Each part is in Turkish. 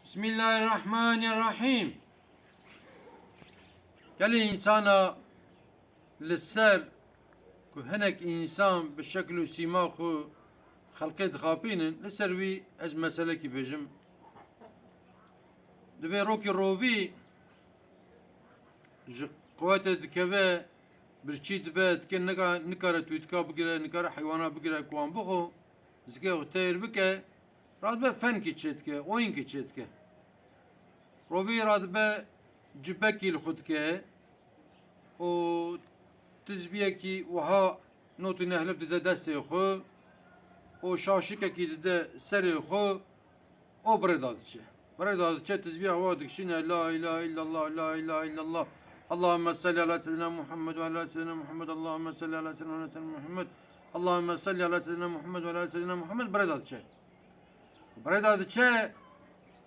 Bismillahirrahmanirrahim. Gelê insana li ser ku hinek însan bi şekl û sîma xwe xelkê dixapînin, li ser wî ez meselekî bêjim. Divê rokê rovî ji quwetê dikeve, birçî dibe, dike nikare tûytka bigire, nikare heywana bigire ku wan bixwe, zikê xwe têr bike, radibe fenkê çê dike, oyînkê çê dike. Rovî radibe cibekî li xwe dike û tizbiyekî wiha notê nehlib dide destê xwe û şaşikekî dide serê xwe û birêda diçe. Birêda diçe tizbiya wa dikişîne la ilahe illallah, la ilahe illallah. Allahümme salli ala seyyidina Muhammed ve ala seyyidina Muhammed. Allahümme salli ala seyyidina Muhammed. Allahümme salli ala seyyidina Muhammed ve ala seyyidina Muhammed. Birêda diçe. Birêda diçe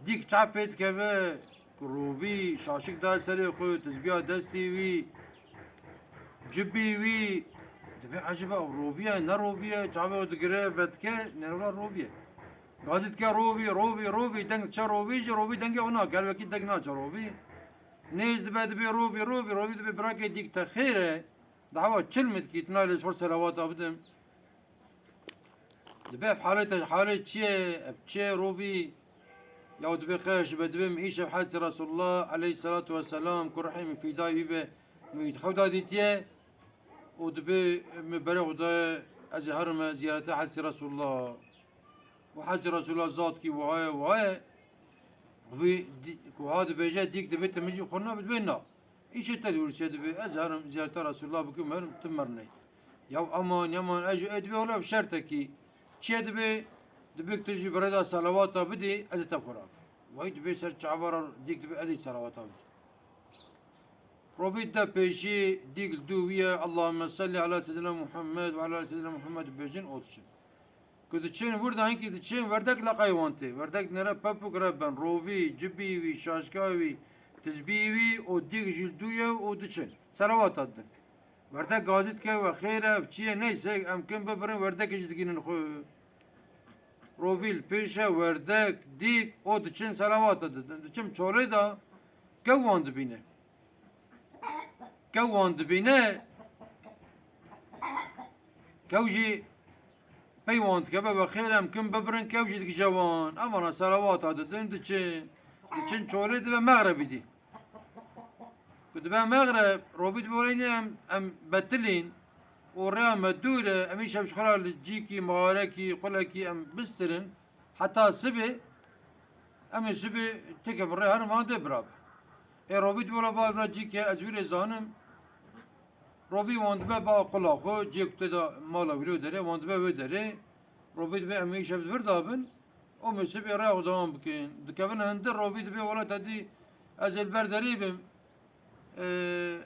dîk çapê dikeve ku rovî şaşik da serê xwe, tizbiya destê wî, cibî wî dibe eciba roviye ne roviye çavê digire vedike nerva roviye. Gazî dike rovî deng çe rovî jî rovî dengê ona gervekî deng naçe rovî. Nêz dibe dibe rovî dibe birakê dîk te xêr e dawa çilmid kî tina lê sor serawata bidim. Dibe ev halê çi ye ev çi rovî ya dibe xeş be dibim îşev Hazreti Resulullah aleyhissalatu vesselam ku rehîm fîdayî wî be müîd xewda dîtiye û dibe me bere xwe ez ê herim ziyarete Hazreti Resulullah. û Hazreti Resulullah zat kî wihaye wî ku ha dibêje dîk dibe te min jî xwe nabe na. İşe te dûr çê dibe ez herim ziyarete Resulullah bikim herim tu mernê. Ya aman yaman ez dibe ola bi şertekî çê dibe dibe tu jî birêda salavata bidî ez ê te xwe vay dibe ser çavara dîk dibe ez ê salavata bidî. Rovî de pêşî dîk dû wiye Allahümme salli ala seyyidina Muhammed ve ala seyyidina Muhammed bêjin û diçin. Ku diçin wirda hinkî diçin werdek laqay wan tê. Werdek nere pepûk reben rovî, cibî wî, şaşka wî, tizbî wî û dîk jî dûye û diçin. Salavata didin. Werdek gazî dike ve xêr ev çi ye neyse em kim bibirin werdekê jî digînin xwe. Rovî li pêşe werdek, dîk û diçin salavata didin. Diçin çolê da kew wan dibîne. Kew wan dibîne kew jî pey wan dikeve ve xêr em kim bibirin kew jî dikije wan. Evana salavata didin diçin çolê dibe meğrebî dî. Ku dibe meğreb rovî dibe welîne em betilîn û rêya me dûr e em îşev ji xwe li cîkî, mağarekî, qulekî em bistirin heta sibê em ê sibê têkevin rê herin van dê birabe. Ê rovî dibe wela vazra cîkê ez wî rê zanim rovî wan dibe ba qula xwe cêk te da mala wî derê wan dibe wê derê rovî dibe em îşev vir dabin û em ê sibê rêya xwe dewam bikin. Dikevin hindir rovî dibe wela te dî ez ê li ber derê bim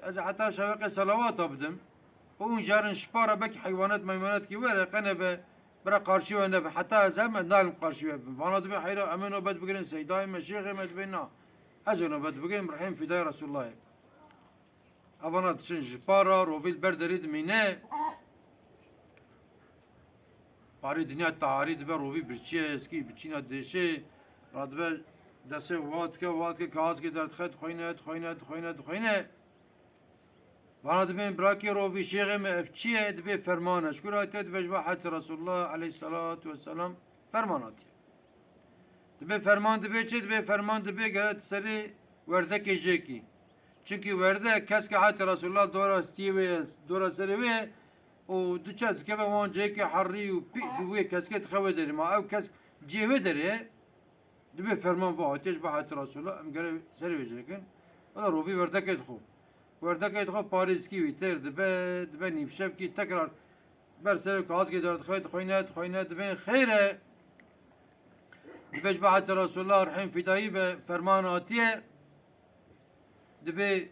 ez ê heta şeveqê salavata bidim û hûn jarin şipara belkî heywanat meywanat kî were qene be bira qarşî we nebe heta ez hem nalim qarşî we bim. Vana dibe heyra em ê nobet bigirin seydayê me şêxê me dibe na ez ê nobet bigirim rehîm fîdayê Resulullahê. Evana diçin ji para rovî ber derê dimîne parê dinya tarî dibe rovî birçîye eskî biçîna dêşê radibe destê wa dike kazkê derdixwe dixwîne vana dibên birakê rovî şêxê me ev çi ye dibe ferman e. Şkûr hatiye dibe ji bo Hazreti Resulullah aleyhissalatu vesselam ferman hatiye. Dibe ferman dibe çi dibe ferman dibe gere serê werdekê jêkî. Çünkü werde keske Hazreti Resulullah dora stî wê dora serê wê û diçe dikeve wan cêkê herrî û pî ji wê keskê dixewe derê ma ew kes cêvê derê dibe ferman va hatiye ji bo Hazreti Resulullah em gere serê wê jêkin wela rovî werdekê dixwe. Werdekê dixwe parêzkî wî têr dibe nîvşevkî tekrar ber serê kazkê derdixwe dixwîne dibên xêr e dibe ji bo Hazreti Resulullah rehîm fîdayî be ferman hatiye dibe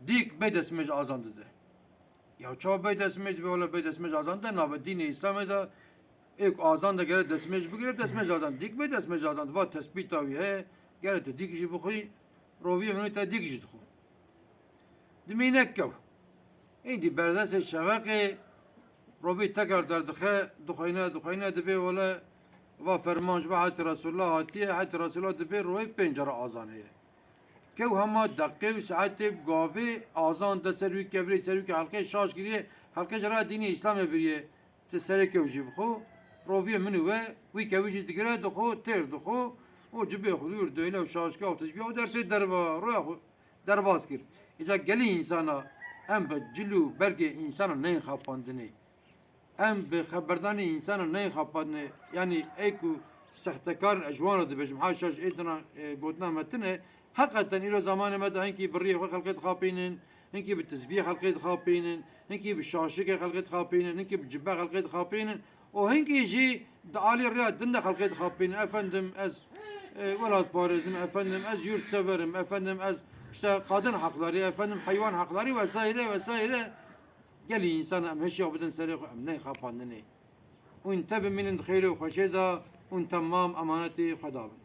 dîk bê destmêj azan dide. Ya çawa bê destmêj dibe wela bê destmêj azan de nave dînê İslamê de êk azan de gere destmêj bigire destmêj azan dîk bê destmêj azan va tespîta wî heye gere te dîk jî bixwî rovî min te dîk jî dixwe. Dimîne kew îdî berdestê şeveqê rovî tekrar derdixe dixwîne dibe wela و فرمانج و حتی رسول الله هاتیه حتی رسول الله دبی روی پنجره آزانه که همه دقیقه و ساعت گاوه آزان ده سروی کفری سروی که حلقه شاش گیریه حلقه جرا دینی اسلام بریه تسری که وجی بخو روی منو وی که وجی دیگره دخو تر دخو و جبه خودور دویله و شاش که آتش بیا و در تی دربا روی درباز کرد ایجا گلی انسانا ام به جلو برگه انسانا نین خواپاندنه ام به خبردان انسانا نین خواپاندنه یعنی ایکو سختکار اجوانه ده بجم حاشاش ایتنا گوتنا متنه حقیقتا ایرو زمان مده هنکی بریه خو خلقت خاپینن هنکی به تسبیح خلقت خاپینن هنکی به شاشک خلقت خاپینن هنکی به جبه خلقت خاپینن و هنکی جی دعالی رياض دنده خلقت خاپینن افندم از ولاد پارزم افندم از yurt severim efendim az işte kadın hakları efendim hayvan hakları vesaire vesaire geli insan am heşya بدن سری am ne خاپاندنه وانتبه من الخير وخشيدا وان تمام امانتي خدابن